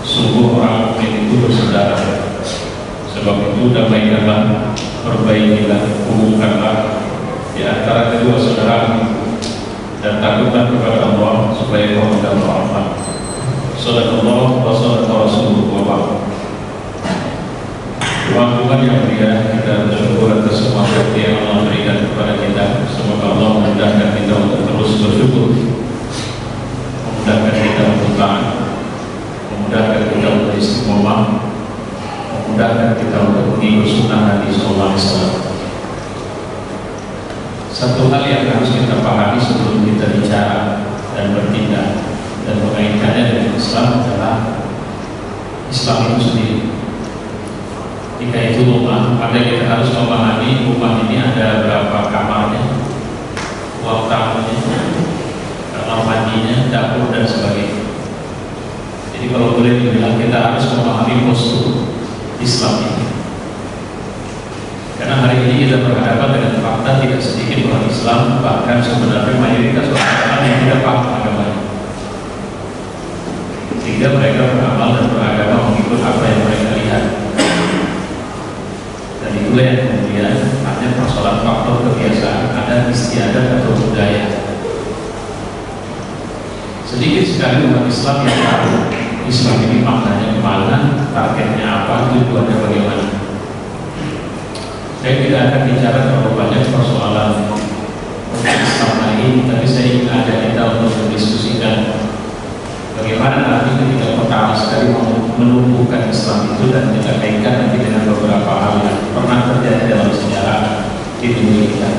Sungguh orang mukmin itu bersaudara. Sebab itu damaikanlah, perbaikilah, hubungkanlah di antara kedua saudara, dan takutlah kepada Allah supaya kau mendapat rahmat. Shadaqallah wa shadaqa Rasulullah wa ba'd. Tuhan yang mulia, kita bersyukur atas semua bukti yang Allah berikan kepada kita. Semoga Allah memudahkan kita untuk terus bersyukur, memudahkan kita untuk taat, memudahkan kita untuk istiqomah, memudahkan kita untuk mengikut sunnah Nabi Sallallahu Alaihi Wasallam. Satu hal yang harus kita pahami sebelum kita bicara dan bertindak dan mengaitkannya dengan Islam adalah Islam itu sendiri. Jika itu rumah, maka kita harus memahami rumah ini ada berapa kamarnya, ruang tamunya, kamar mandinya, dapur dan sebagainya. Jadi kalau boleh dibilang, kita harus memahami postur Islam ini. Karena hari ini kita berhadapan dengan fakta tidak sedikit orang Islam, bahkan sebenarnya mayoritas orang Islam yang tidak paham agamanya, sehingga mereka beramal dan beragama mengikut apa yang mereka lihat. Dan itulah yang kemudian hanya persoalan faktor kebiasaan, ada istiadat atau budaya. Sedikit sekali umat Islam yang tahu Islam ini maknanya kemana, targetnya apa, tujuannya bagaimana. Saya tidak akan bicara terlalu banyak persoalan Islam ini, tapi saya ingin ajak kita untuk mendiskusikan bagaimana nanti ketika pertama sekali menumbuhkan Islam itu, dan kita kaitkan nanti dengan beberapa hal yang pernah terjadi dalam sejarah di dunia kita.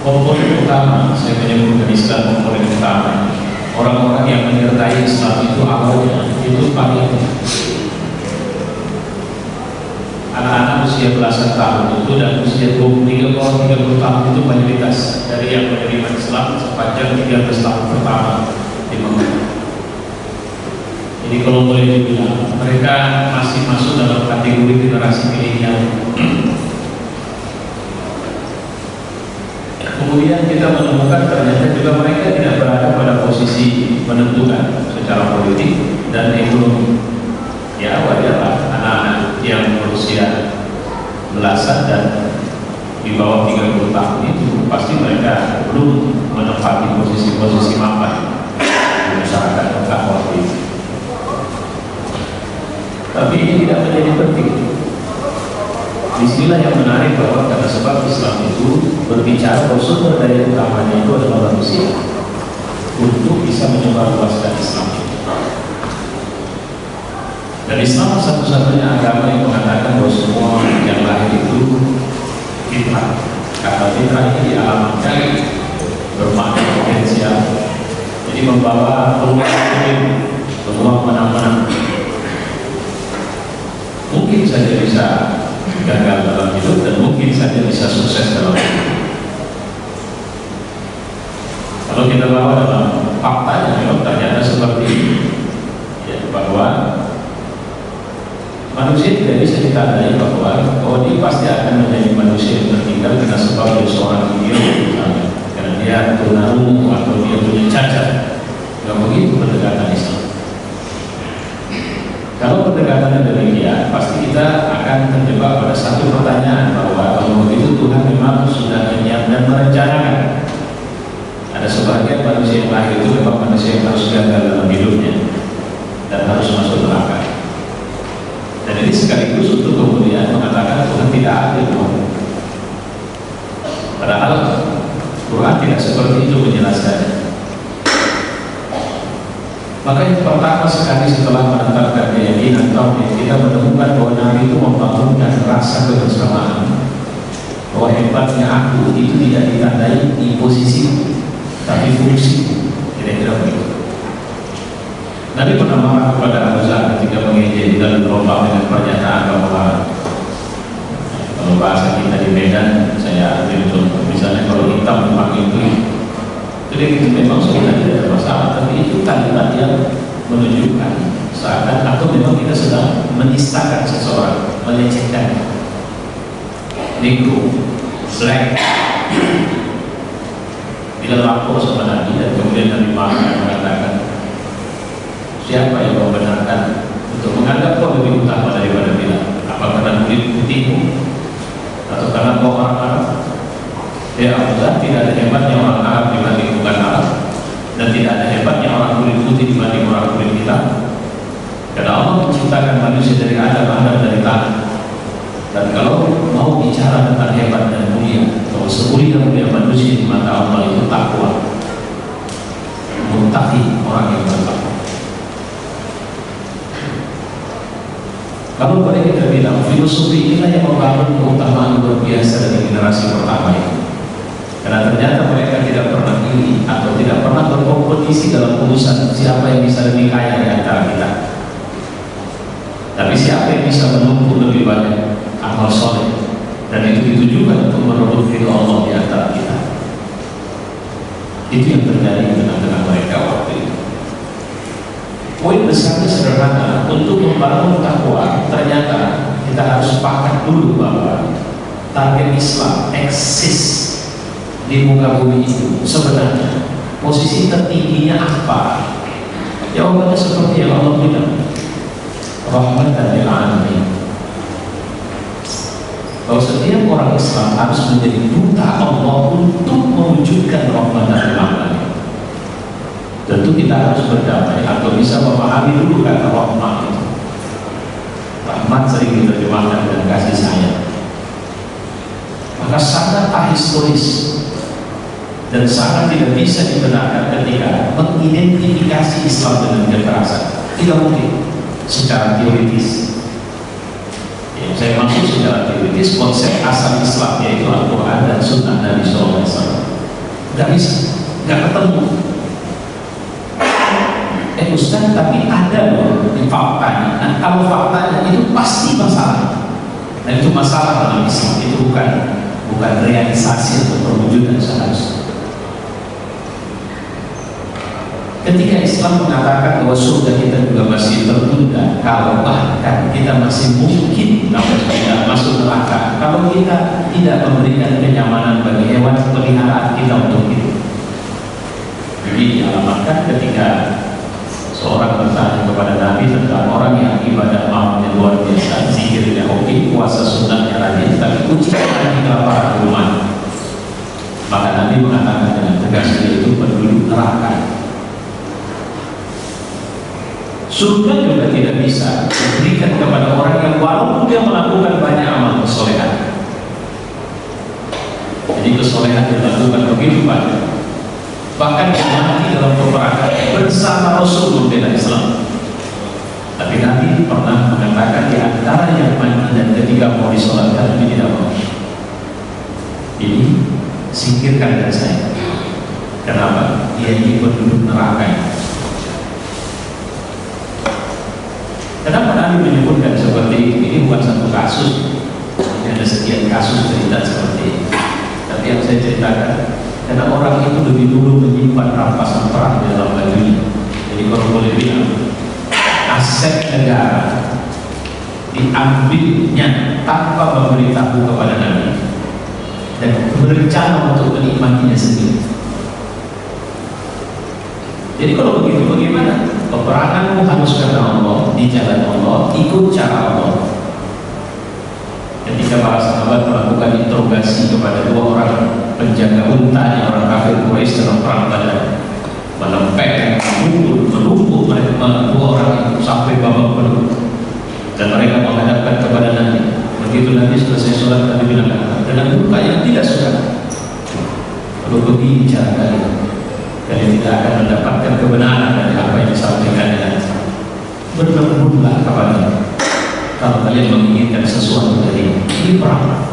Komponen utama, saya menyebutkan Islam komponen utama, orang-orang yang menyertai Islam itu awalnya itu paling anak-anak usia belasan tahun itu dan usia 30 tahun itu mayoritas dari yang menerima Islam sepanjang 13 tahun pertama di Mekah. Jadi kalau boleh dibilang, mereka masih masuk dalam kategori generasi milenial. Kemudian kita menemukan ternyata juga mereka tidak berada pada posisi menentukan secara politik dan ekonomi. Ya, wajarlah anak-anak yang berusia belasan dan di bawah 30 tahun itu pasti mereka belum menempati posisi-posisi mapan di masyarakat Mekah waktu itu. Tapi ini tidak menjadi penting. Disinilah yang menarik, bahwa karena sebab Islam itu berbicara bahwa sumber daya utamanya itu adalah manusia untuk bisa menyebarluaskan Islam. Dan Islam satu-satunya agama yang mengatakan bahwa semua yang lahir itu fitrah. Kata fitrah ini dialamatkan bermakna potensial, jadi membawa peluang menang-menang. Mungkin saja bisa gagal dalam hidup dan mungkin saja bisa sukses dalam hidup. Kalau kita bawa dalam faktanya ternyata seperti ini, ya, bahwa manusia tidak bisa ditandai bahwa dia pasti akan menjadi manusia yang tertinggal karena sebab dia seorang idiot misalnya, karena dia tunarungu atau dia punya cacat. Tidak begitu pendekatan Islam. Kalau pendekatannya demikian, pasti kita akan terjebak pada satu pertanyaan, bahwa kalau begitu Tuhan memang sudah menyiapkan dan merencanakan. Ada sebagian manusia yang lahir itu memang manusia yang harus gagal dalam hidupnya dan harus masuk sekaligus untuk kemudian mengatakan Tuhan tidak adil. Padahal Quran tidak seperti itu menjelaskannya. Maka yang pertama sekali setelah menetapkan keyakinan tauhid, kita menemukan bahwa Nabi itu membangunkan rasa kebersamaan, bahwa hebatnya aku itu tidak ditandai di posisi tapi fungsi, kira-kira begitu. Nabi pernah marah kepada Abu Zar ketika mengejek dan berlomba dengan pernyataan bahwa kalau bahasa kita di Medan, saya ambil contoh, misalnya kalau hitam dipakai itu itu memang sudah tidak ada masalah, tapi itu kalimat yang menunjukkan seakan atau memang kita sedang menistakan seseorang, melecehkan. Negro, black, bila lapor sama Nabi dan kemudian Nabi mengatakan, siapa yang membenarkan untuk menganggap kau lebih utama daripada Bilal? Apa karena kulit putihmu atau karena kau orang Arab? Ya Allah, tidak ada hebatnya orang Arab dibanding bukan Arab, dan tidak ada hebatnya orang kulit putih dibanding orang kulit hitam. Karena Allah menciptakan manusia dari Adam dari tanah. Dan kalau mau bicara tentang hebat dan mulia, kalau semulia manusia di mata Allah itu takwa, muttaqi, orang yang bertakwa. Kalau boleh kita bilang, filosofi inilah yang membangun keutamaan luar biasa dari generasi pertama itu. Karena ternyata mereka tidak pernah iri atau tidak pernah berkompetisi dalam urusan siapa yang bisa lebih kaya di antara kita. Tapi siapa yang bisa menumpuk lebih banyak amal soleh, dan itu ditujukan untuk merebut ridho Allah di antara kita. Itu yang terjadi di tengah-tengah mereka waktu itu. Poin besarnya sederhana, untuk membangun takwa ternyata kita harus sepakat dulu bahwa target Islam eksis di muka bumi itu sebenarnya posisi tertingginya apa? Jawabannya seperti yang Allah bilang, rahmatan lil alamin. Bahwa setiap orang Islam harus menjadi duta Allah untuk mewujudkan rahmatan lil alamin. Tentu kita harus berdamai atau bisa memahami dulu kata rahmat itu. Rahmat sering diterjemahkan dengan kasih sayang. Maka sangat ahistoris dan sangat tidak bisa dibenarkan ketika mengidentifikasi Islam dengan kekerasan. Tidak mungkin secara teoritis. Yang saya maksud secara teoritis, konsep asal Islam yaitu Al-Quran dan Sunnah Nabi SAW. Tidak bisa, tidak ketemu. Ustaz, tapi ada loh di faktanya. Nah, kalau faktanya itu pasti masalah. Dan itu masalah dalam Islam, itu bukan realisasi atau perwujudan seharusnya. Ketika Islam mengatakan bahwa surga kita juga masih tertunda, kalau bahkan kita masih mungkin tidak masuk neraka, kalau kita tidak memberikan kenyamanan bagi hewan peliharaan kita untuk hidup. Jadi dialamatkan ketika seorang bertanya kepada Nabi tentang orang yang ibadah malamnya luar biasa, zikirnya oke, puasa sunnahnya rajin, tapi kuncinya lagi kelaparan di rumah. Maka Nabi mengatakan dengan tegas, yaitu penduduk neraka. Surga juga tidak bisa diberikan kepada orang yang walaupun dia melakukan banyak amal kesolehan. Jadi kesolehan dilakukan begitu banyak, bahkan mati dalam peperangan bersama Rasul membela Islam. Tapi Nabi pernah mengatakan di antara yang mati dan ketika mau disolatkan Nabi tidak mau. Ini singkirkan dari saya. Kenapa? Dia ini penduduk neraka. Kenapa Nabi menyebutkan seperti ini? Ini bukan satu kasus. Ini ada sekian kasus cerita seperti ini. Tapi yang saya ceritakan, karena orang itu lebih dulu menyimpan rampasan perang di dalam bajunya. Jadi kalau boleh bilang, aset negara diambilnya tanpa memberitahu kepada Nabi dan berencana untuk menikmatinya sendiri. Jadi kalau begitu bagaimana? Peperanganmu harus karena Allah, di jalan Allah, ikut cara Allah. Ketika para sahabat melakukan interogasi kepada dua orang penjaga untanya orang kafir Quraisy dalam perang Badar, melempeng, menumpuk mereka dua orang itu sampai babak belur, dan mereka menghadapkan kepada Nabi. Begitu Nabi selesai sholat, Nabi bilang dengan muka yang tidak suka, kalau begini cara kalian tidak akan mendapatkan kebenaran dari apa yang disampaikan Nabi. Berlembutlah kepada kalau kalian menginginkan sesuatu dari ini perang.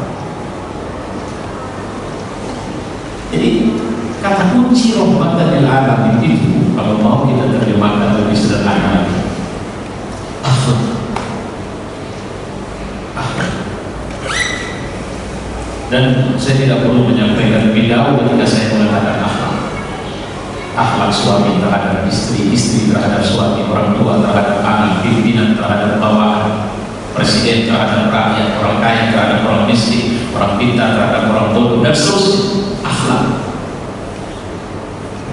Jadi kata kunci rahmatan lil alamin itu kalau mau kita terjemahkan lebih sederhana lagi, akhlak. Dan saya tidak perlu menyampaikan lebih jauh ketika saya mengatakan akhlak. Akhlak suami terhadap istri, istri terhadap suami, orang tua terhadap anak, pimpinan terhadap bawahan, presiden terhadap rakyat, orang kaya terhadap orang miskin, orang pintar terhadap orang bodoh, dan seterusnya. Akhlak.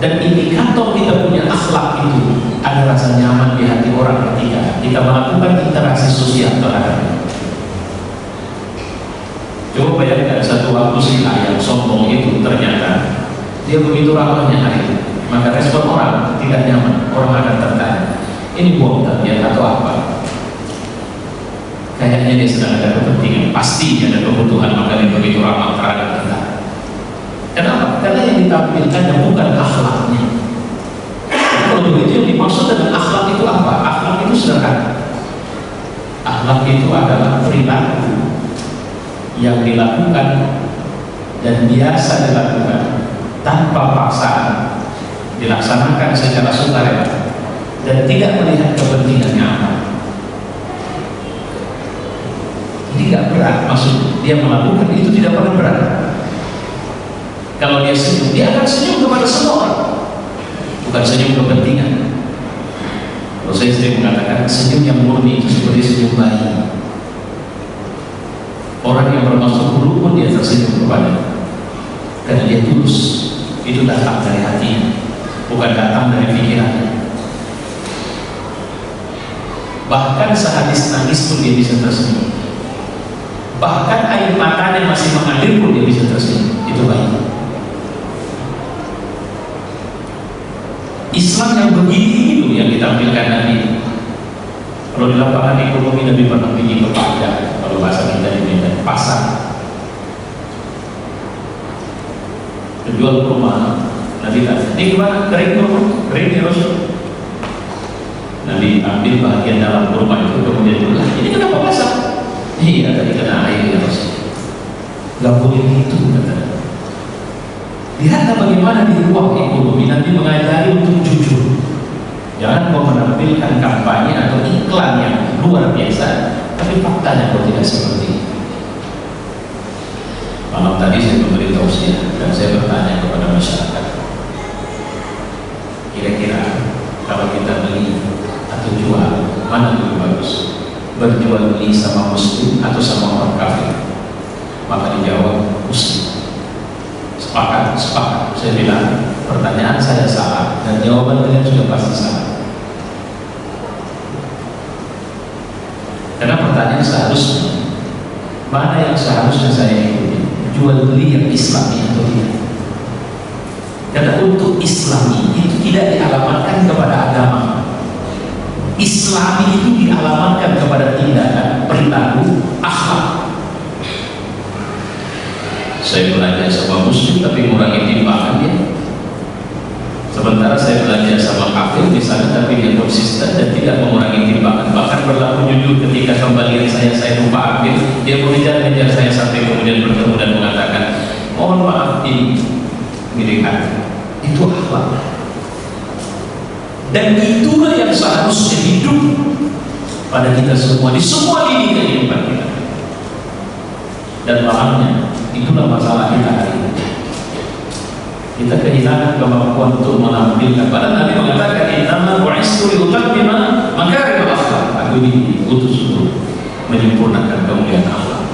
Dan indikator kita punya akhlak itu ada rasa nyaman di hati orang ketika kita melakukan interaksi sosial terhadapnya. Coba bayangkan satu waktu si ayam sombong itu ternyata dia begitu ramahnya hari itu, maka respon orang tidak nyaman. Orang akan tertanya, ini bohong dia atau apa? Kayaknya dia sedang ada kepentingan, pasti ada kebutuhan, maka dia begitu ramah terhadap kita. Kenapa? Karena yang ditampilkannya bukan akhlaknya. Kalau begitu yang dimaksud dengan akhlak itu apa? Akhlak itu sederhana. Akhlak itu adalah perilaku yang dilakukan dan biasa dilakukan tanpa paksaan, dilaksanakan secara sukarela dan tidak melihat kepentingannya apa. Ini tidak berat, maksud dia melakukan itu tidak pernah berat. Kalau dia senyum, dia akan senyum kepada semua orang, bukan senyum kepentingan. Kalau saya sering mengatakan senyum yang murni itu seperti senyum bayi. Orang yang bermaksud buruk pun dia tersenyum kepada, karena dia tulus. Itu datang dari hatinya, bukan datang dari pikirannya. Bahkan sehabis nangis pun dia bisa tersenyum. Bahkan air matanya masih mengalir pun dia bisa tersenyum. Itu baik. Islam yang begini itu yang ditampilkan Nabi. Kalau di lapangan ekonomi Nabi pernah pergi ke pajak, kalau bahasa kita di Medan, pasar. Jual rumah, Nabi tanya, ini gimana? Kering rumah? Kering ya Rasul? Nabi ambil bagian dalam rumah itu kemudian bilang, ini kenapa basah? Iya, tadi kena air ya Rasul. Gak boleh gitu katanya. Lihatlah bagaimana di ruang ekonomi Nabi mengajari untuk jujur. Jangan kau menampilkan kampanye atau iklan yang luar biasa, tapi faktanya kau tidak seperti itu. Malam tadi saya memberi tausiah dan saya bertanya kepada masyarakat, kira-kira kalau kita beli atau jual, mana lebih bagus? Berjual beli sama muslim atau sama orang kafir? Maka dijawab muslim. Sepakat. Saya bilang pertanyaan saya salah dan jawaban kalian sudah pasti salah. Karena pertanyaan seharusnya mana yang seharusnya saya ikuti, jual beli yang Islami atau tidak? Karena untuk Islami itu tidak dialamatkan kepada agama. Islami itu dialamatkan kepada tindakan, perilaku, akhlak. Saya belajar sama muslim tapi mengurangi timbangan dia. Sementara saya belajar sama kafir di sana tapi dia konsisten dan tidak mengurangi timbangan. Bahkan berlaku jujur ketika kembalian saya lupa ambil, dia mengejar-ngejar saya sampai kemudian bertemu dan mengatakan, mohon maaf ini milik hati. Itu akhlak. Dan itulah yang seharusnya hidup pada kita semua di semua lini kehidupan kita. Dan malamnya itulah masalah kita hari ini. Kita kehilangan kemampuan untuk menampilkan. Padahal Nabi mengatakan, "Innama bu'istu liutammima makarim al-akhlaq." Aku diutus untuk menyempurnakan kemuliaan akhlak.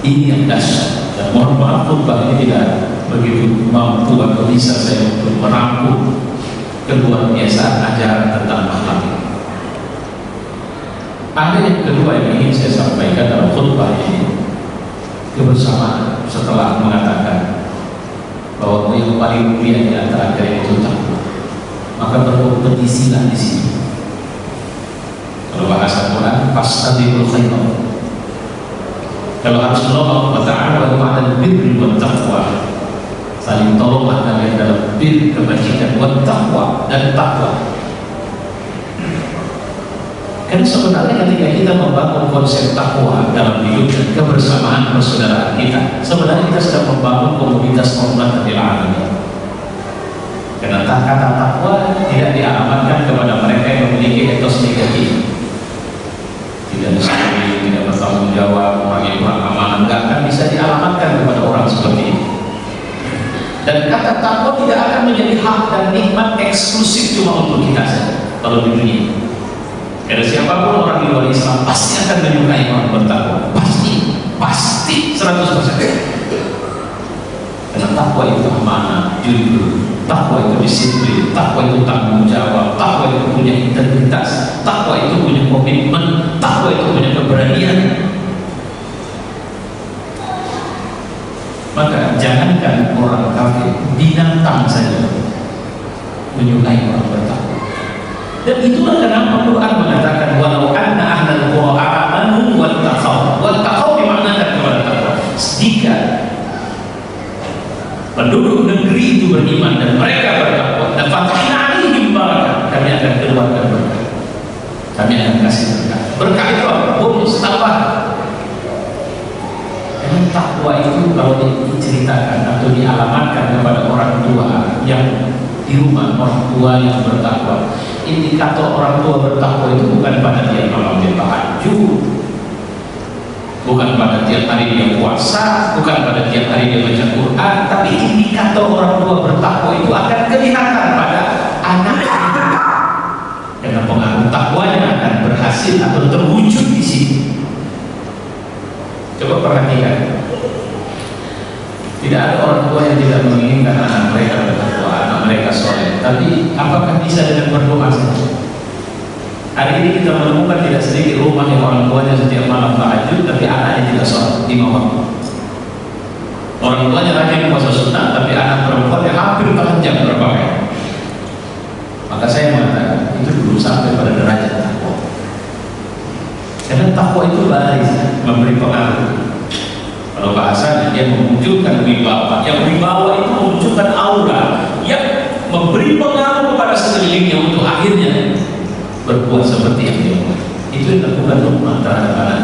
Ini yang dahsyat. Dan mohon maaf khutbah ini tidak begitu mampu atau bisa saya untuk merangkum keluar biasa ajaran tentang akhlak. Ada yang kedua yang ingin saya sampaikan dalam khutbah ini, kebersamaan setelah mengatakan bahwa yang paling mulia di antara kalian itu takwa, maka berkompetisilah di sini. Kalau bahasa Quran, fastabiqul khairat. Kalau harus menolong, wa ta'awanu 'alal birri wat taqwa. Saling tolonglah kalian dalam bir kebajikan, wat taqwa, dan takwa. Karena sebenarnya ketika kita membangun konsep takwa dalam hidup dan kebersamaan persaudaraan kita, sebenarnya kita sedang membangun komunitas rahmatil alamin. Karena kata takwa tidak dialamatkan kepada mereka yang memiliki etos negatif, tidak disiplin, tidak bertanggung jawab, orang yang kurang amanah, nggak akan bisa dialamatkan kepada orang seperti ini. Dan kata takwa tidak akan menjadi hak dan nikmat eksklusif cuma untuk kita saja kalau di dunia. Karena siapapun orang di luar Islam pasti akan menyukai orang bertakwa, pasti 100%. Karena takwa itu amanah, jujur, takwa itu disiplin, takwa itu tanggung jawab, takwa itu punya integritas, takwa itu punya komitmen, takwa itu punya keberanian. Maka jangankan orang kafir, binatang saja menyukai orang bertakwa. Dan itulah kenapa Al-Quran mengatakan walau anna ahlal qura amanu wattaqaw. Wattaqaw dimaknakan kepada takwa. Jika penduduk negeri itu beriman dan mereka bertakwa, dan fatahna 'alaihim barakah, kami akan keluarkan berkah. Kami akan kasih berkah. Berkah itu bonus tambah. Karena takwa itu kalau diceritakan atau dialamatkan kepada orang tua yang di rumah, orang tua yang bertakwa, indikator orang tua bertakwa itu bukan pada tiap malam dia tahajud, bukan pada tiap hari dia puasa, bukan pada tiap hari dia baca Quran, tapi indikator orang tua bertakwa itu akan kelihatan pada anak-anak. Karena pengaruh takwanya akan berhasil atau terwujud di sini. Coba perhatikan, tidak ada orang tua yang tidak menginginkan anak mereka bertakwa, anak mereka soleh. Tapi apakah bisa dengan berdoa saja? Hari ini kita menemukan tidak sedikit rumah yang orang tuanya setiap malam tahajud, tapi anaknya tidak sholat 5 waktu. Orang tuanya rajin puasa sunnah, tapi anak perempuan yang hampir telanjang berpakaian. Maka saya mengatakan itu belum sampai pada derajat takwa. Karena takwa itu baris, memberi pengaruh. Kalau bahasanya dia memunculkan wibawa, yang wibawa itu memunculkan aura yang memberi pengaruh kepada sekelilingnya untuk akhirnya berbuat seperti yang dia buat. Itu yang dilakukan Luqman terhadap anak.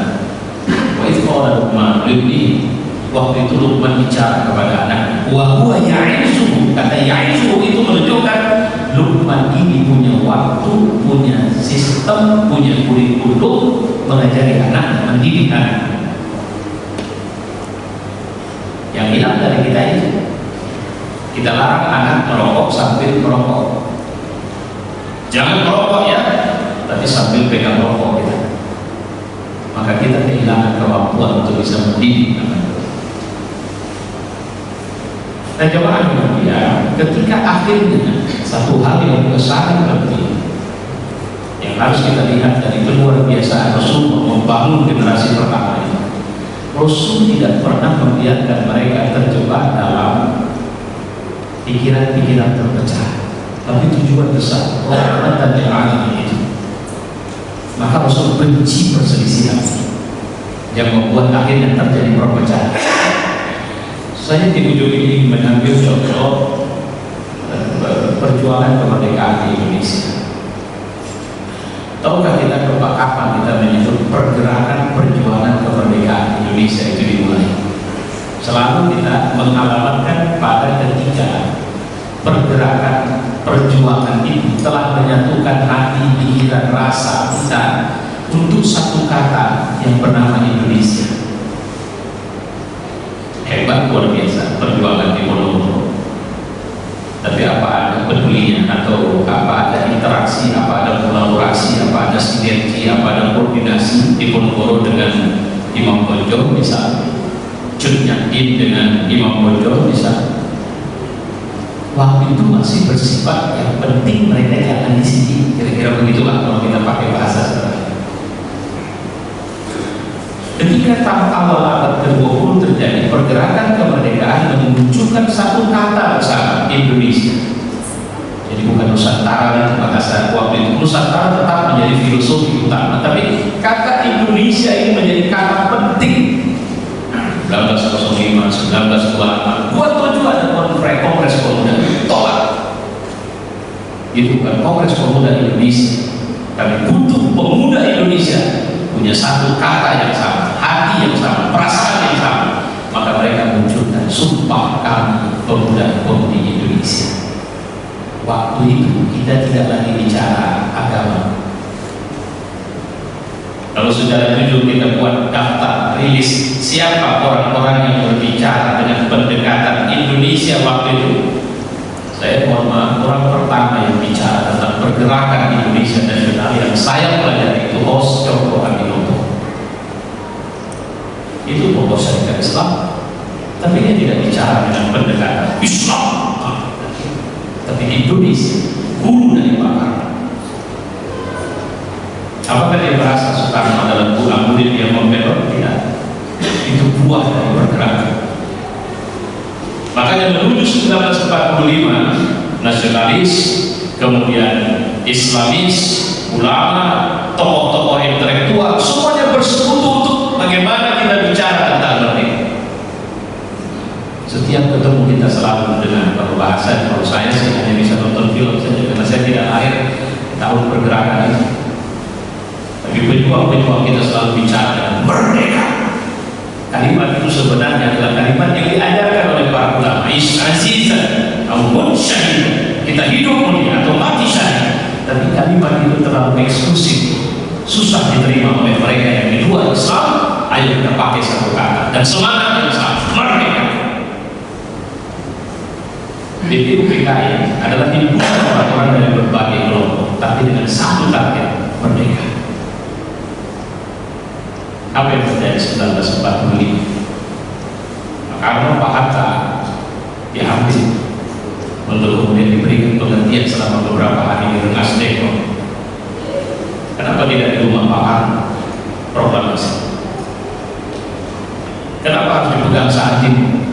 Wa idh qala Luqman libni, waktu itu Luqman bicara kepada anak, wa huwa ya'izuhu. Kata ya'izuhu itu menunjukkan Luqman ini punya waktu, punya sistem, punya kurikulum mengajari anak, mendidik anak. Yang hilang dari kita itu, kita larang anak merokok sambil merokok. Jangan merokok ya, tapi sambil pegang rokok kita. Maka kita kehilangan kemampuan untuk bisa mendidik anak. Nah, jemaah kemudian ketika akhirnya satu hal yang sangat penting yang harus kita lihat dari luar biasa Rasul membangun generasi pertama ini. Rasul tidak pernah membiarkan mereka terjebak dalam pikiran-pikiran terpecah, tapi tujuan besar rahmatan lil alamin itu. Maka Rasul benci perselisihan yang membuat akhirnya terjadi perpecahan. Saya di ujung ini mengambil contoh perjuangan kemerdekaan di Indonesia. Tahukah kita kapan kita menyebut pergerakan perjuangan kemerdekaan Indonesia itu dimulai? Selalu kita mengalamatkan pada ketika pergerakan perjuangan itu telah menyatukan hati, pikiran, rasa kita untuk satu kata yang bernama Indonesia. Hebat, luar biasa perjuangan di Ponorogo. Tapi apa ada pedulinya, atau apa ada interaksi, apa ada kolaborasi, apa ada sinergi, apa ada koordinasi di Ponorogo dengan Imam Bonjol misalnya, Cut Nyakin dengan Imam Bonjol misalnya. Waktu itu masih bersifat yang penting mereka jangan di sini, kira-kira begitulah kalau kita pakai bahasa sekarang. Ketika tahun awal abad ke-20 terjadi pergerakan kemerdekaan memunculkan satu kata bersama, Indonesia. Jadi bukan Nusantara itu bahasa waktu itu. Nusantara tetap menjadi filosofi utama, tapi kata Indonesia ini menjadi kata penting. 1905, 1928, buat tujuan ada Kongres Pemuda, tolak. Itu bukan Kongres Pemuda Indonesia. Kami butuh pemuda Indonesia punya satu kata yang sama, hati yang sama, perasaan yang sama. Maka mereka munculkan sumpah kami pemuda-pemudi Indonesia. Waktu itu kita tidak lagi bicara agama. Kalau sudah jujur kita buat daftar rilis siapa orang-orang yang berbicara dengan pendekatan Indonesia waktu itu. Saya mohon maaf, orang pertama yang bicara tentang pergerakan Indonesia nasional yang saya pelajari itu Os Cokro Aminoto. Itu tokoh syarikat Islam, tapi dia tidak bicara dengan pendekatan Islam, tapi Indonesia, guru dari pakar. Apakah dia merasa Soekarno adalah murid yang membelot? Tidak. Itu buah dari pergerakan. Makanya menuju 1945, nasionalis, kemudian Islamis, ulama, tokoh-tokoh intelektual, semuanya bersekutu untuk bagaimana kita bicara tentang merdeka. Setiap ketemu kita selalu dengan pembahasan. Kalau saya sih hanya bisa nonton film saja karena saya tidak lahir tahun pergerakan itu. Tapi pejuang-pejuang kita selalu bicara merdeka. Kalimat itu sebenarnya adalah kalimat yang diajarkan oleh para ulama. Azizan, amun syahid, kita hidup mulia atau mati syahid. Tapi kalimat itu terlalu eksklusif, susah diterima oleh mereka yang di luar Islam. Ayo kita pakai satu kata dan semangat yang sama, merdeka. BPUPKI adalah himpunan orang-orang dari berbagai kelompok, tapi dengan satu target, merdeka. Apa yang terjadi 1945? Karena Pak Hatta diambil untuk kemudian diberikan pengertian selama beberapa hari di Rengas Dengklok. Kenapa tidak di rumah Pak Harto? Proklamasi. Kenapa harus dipegang saat ini?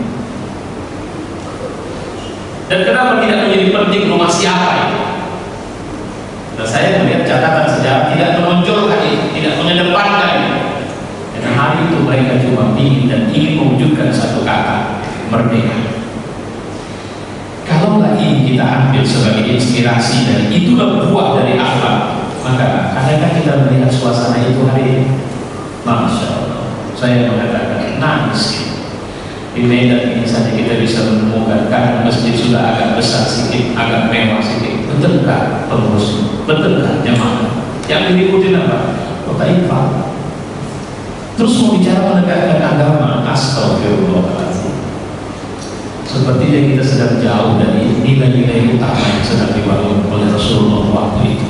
Dan kenapa tidak menjadi penting rumah siapa itu? Dan saya melihat catatan sejarah tidak menonjolkan itu, tidak mengedepankan itu. Karena hari itu mereka cuma ingin mewujudkan satu kata, merdeka. Kalau ini kita ambil sebagai inspirasi dan itulah buah dari akhlak, maka adakah kita melihat suasana itu hari ini? Masya Allah, saya mengatakan nangis. Di Medan ini saja kita bisa menemukan karena masjid sudah agak besar sedikit, agak mewah sedikit. Betulkah pengurus? Betulkah jemaah? Yang diikuti apa? Kota Infak. Terus mau bicara menegakkan agama, astagfirullahaladzim. Sepertinya kita sedang jauh dari nilai-nilai utama yang sedang dibangun oleh Rasulullah waktu itu.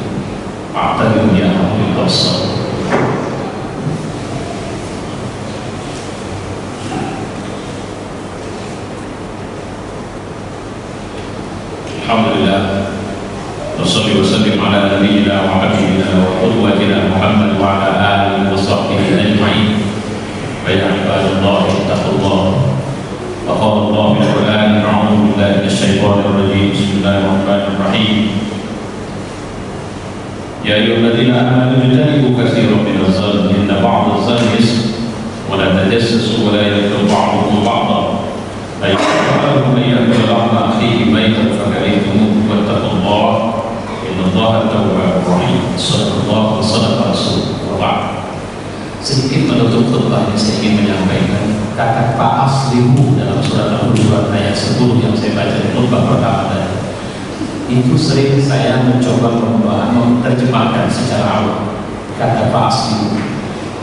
A'tadiru ya Muhammad Rasul. Alhamdulillah. Wassalli wa sallim ala nabiyyina wa habibina wa qudwatina Muhammad wa ala alihi wa sahbihi ajma'in. Ya ibadallah ittaqullah. Wa qala Allah fil Qur'an a'udzu billahi minasyaitonir rajim. Bismillahirrahmanirrahim. Ya ayyuhalladzina amanu ijtanibu katsiran minaz zanni inna ba'daz-zanni ism wa la tajassasu wa la yaghtab ba'dukum ba'dan. La yaqulu man yaqulu ala akhihi maytan fakarihtumuhu wattaqullah. Innallaha tawwabur rahim. Sallallahu alaihi wasallam. Sedikit menutup khutbah yang saya ingin menyampaikan kata Pak Aslimu dalam surat Al-Hujurat ayat 10 yang saya baca di khutbah pertama tadi. Itu sering saya mencoba menerjemahkan secara awam. Kata Pak Aslimu,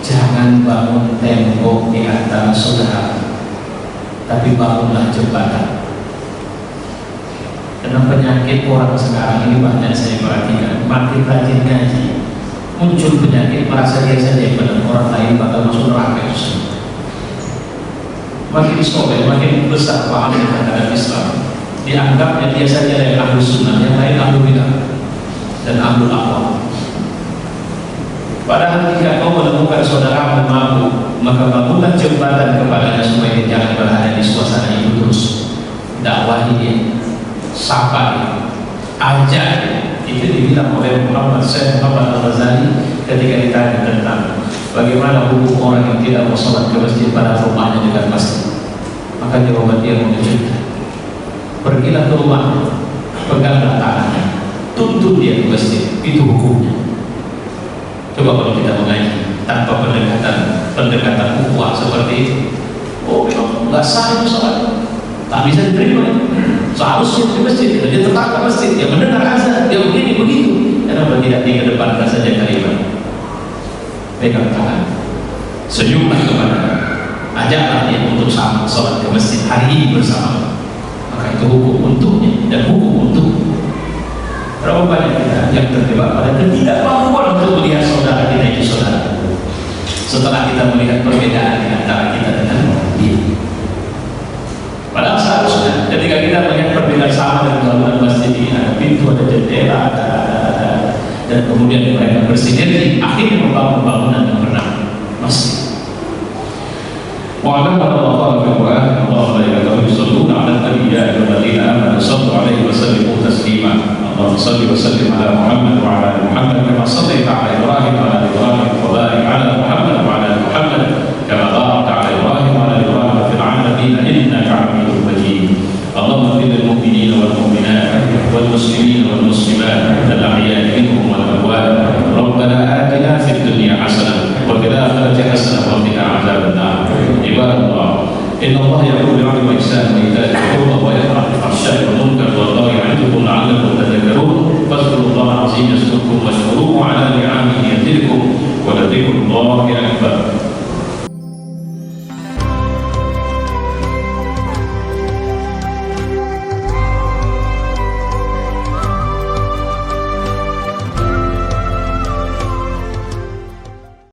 jangan bangun tembok di antara saudara, tapi bangunlah jembatan. Karena penyakit orang sekarang ini banyak saya perhatikan, makin rajin ngaji muncul penyakit merasa dia saja yang benar, orang lain bakal masuk neraka itu. Makin soleh, makin besar paham terhadap Islam, dianggapnya dia saja yang ahlu sunnah, yang lain ahlu bidah dan ahlu ahwa. Padahal jika kau menemukan saudaramu mampu, maka bangunlah jembatan kepadanya supaya dia jangan berada di suasana itu terus. Dakwahi dia, sapa dia, ajak dia. Itu dibilang oleh Syekh Muhammad Al-Ghazali ketika ditanya tentang Bagaimana hukum orang yang tidak mau sholat ke masjid pada rumahnya dekat masjid? Maka jawaban dia mengejutkan. Pergilah ke rumah, peganglah tangannya, tuntut dia ke masjid. Itu hukumnya. Coba kalau kita mengaji tanpa pendekatan ukhuwah seperti itu, oh memang nggak sah itu sholat, tak bisa diterima. Seharusnya di masjid, dia tetap ke masjid, dia mendengar azan, dia begini begitu. Kenapa tidak dikedepankan saja kalimat? Pegang tangan, senyumlah kepada, ajaklah dia untuk sama sholat ke masjid hari ini bersama. Maka itu hukum untuknya dan hukum untuk. Berapa banyak kita yang terjebak pada ketidakmampuan untuk melihat saudara kita itu saudara. Setelah kita melihat perbedaan di antara kita dengan dia. Padahal seharusnya ketika kita melihat perbedaan sama dengan bangunan masjid ini, ada pintu, ada jendela, dan kemudian mereka bersinergi, akhirnya membangun bangunan yang bernama masjid. Wa'alam Allah al-Quran Allah malaikatahu yusholluna 'alan nabi ya ayyuhalladzina amanu shallu 'alaihi wa sallimu taslima. Allahumma shalli wa sallim ala Muhammad wa ala ali Muhammad kama shallaita